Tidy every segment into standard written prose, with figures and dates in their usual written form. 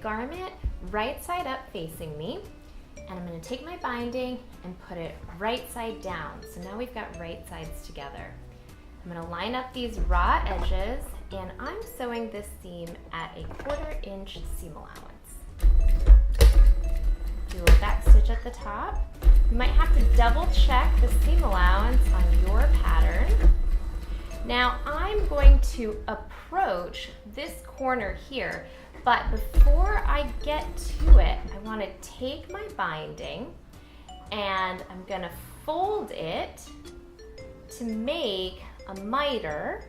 garment right side up facing me, and I'm going to take my binding and put it right side down. So now we've got right sides together. I'm going to line up these raw edges, and I'm sewing this seam at a 1/4 inch seam allowance. Do a little back stitch at the top. You might have to double check the seam allowance on your pattern. Now I'm going to approach this corner here, but before I get to it, I want to take my binding and I'm going to fold it to make a miter.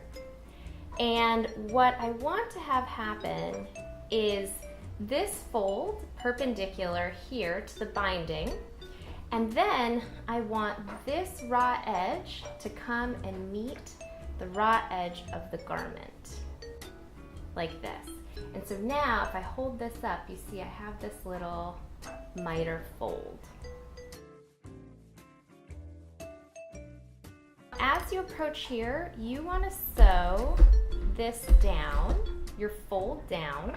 And what I want to have happen is this fold perpendicular here to the binding, and then I want this raw edge to come and meet the raw edge of the garment, like this. And so now if I hold this up, you see I have this little miter fold. As you approach here, you want to sew this down, your fold down,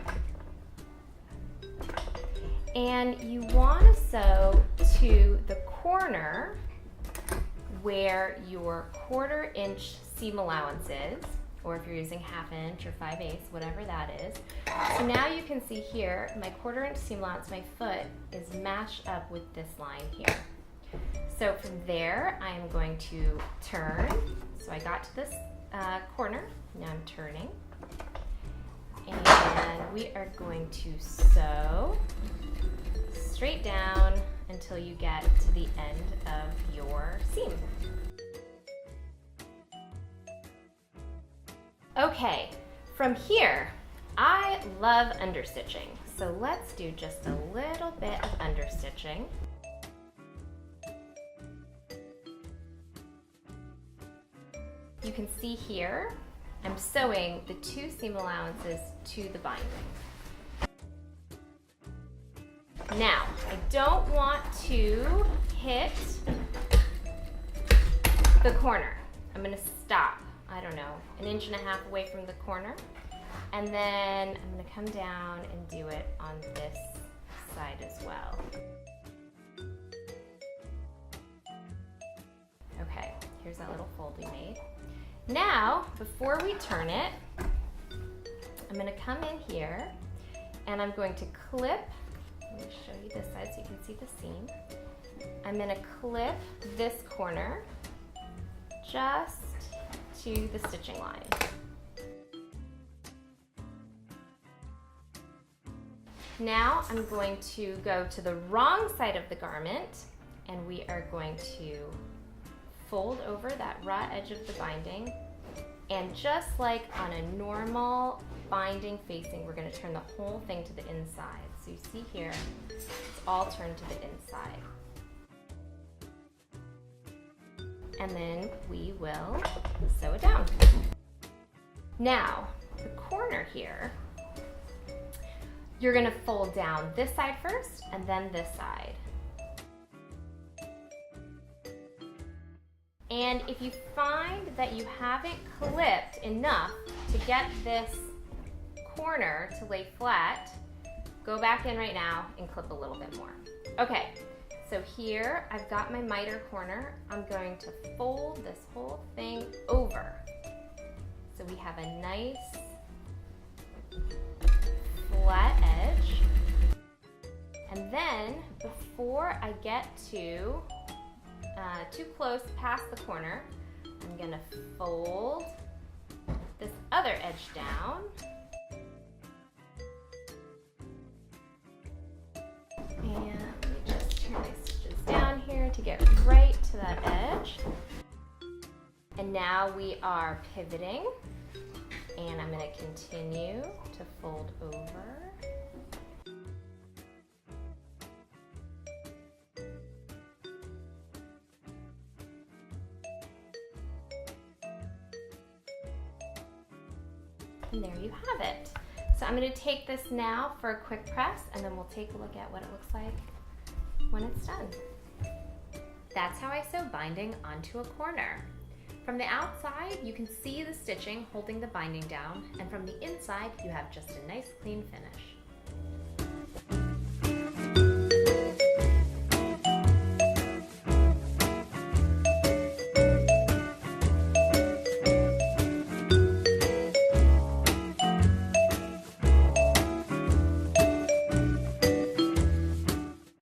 and you want to sew to the corner where your 1/4 inch seam allowance is, or if you're using 1/2 inch or 5/8, whatever that is. So now you can see here, my 1/4 inch seam allowance, my foot is matched up with this line here. So from there, I'm going to turn. So I got to this corner, now I'm turning. And we are going to sew straight down until you get to the end of your seam. Okay, from here, I love understitching. So let's do just a little bit of understitching. You can see here, I'm sewing the 2 seam allowances to the binding. Now, I don't want to hit the corner. I'm going to stop, I don't know, 1.5 inches away from the corner. And then I'm going to come down and do it on this side as well. Okay, here's that little fold we made. Now, before we turn it, I'm going to come in here and I'm going to clip. Let me show you this side so you can see the seam. I'm going to clip this corner just to the stitching line. Now I'm going to go to the wrong side of the garment and we are going to fold over that raw edge of the binding, and just like on a normal binding facing, we're going to turn the whole thing to the inside. So you see here, it's all turned to the inside. And then we will sew it down. Now, the corner here, you're going to fold down this side first and then this side. And if you find that you haven't clipped enough to get this corner to lay flat, go back in right now and clip a little bit more. Okay, so here I've got my miter corner. I'm going to fold this whole thing over. So we have a nice flat edge. And then before I get too close past the corner, I'm going to fold this other edge down. And let me just turn my stitches down here to get right to that edge. And now we are pivoting, and I'm going to continue to fold over. And there you have it. So I'm going to take this now for a quick press, and then we'll take a look at what it looks like when it's done. That's how I sew binding onto a corner. From the outside, you can see the stitching holding the binding down, and from the inside, you have just a nice clean finish.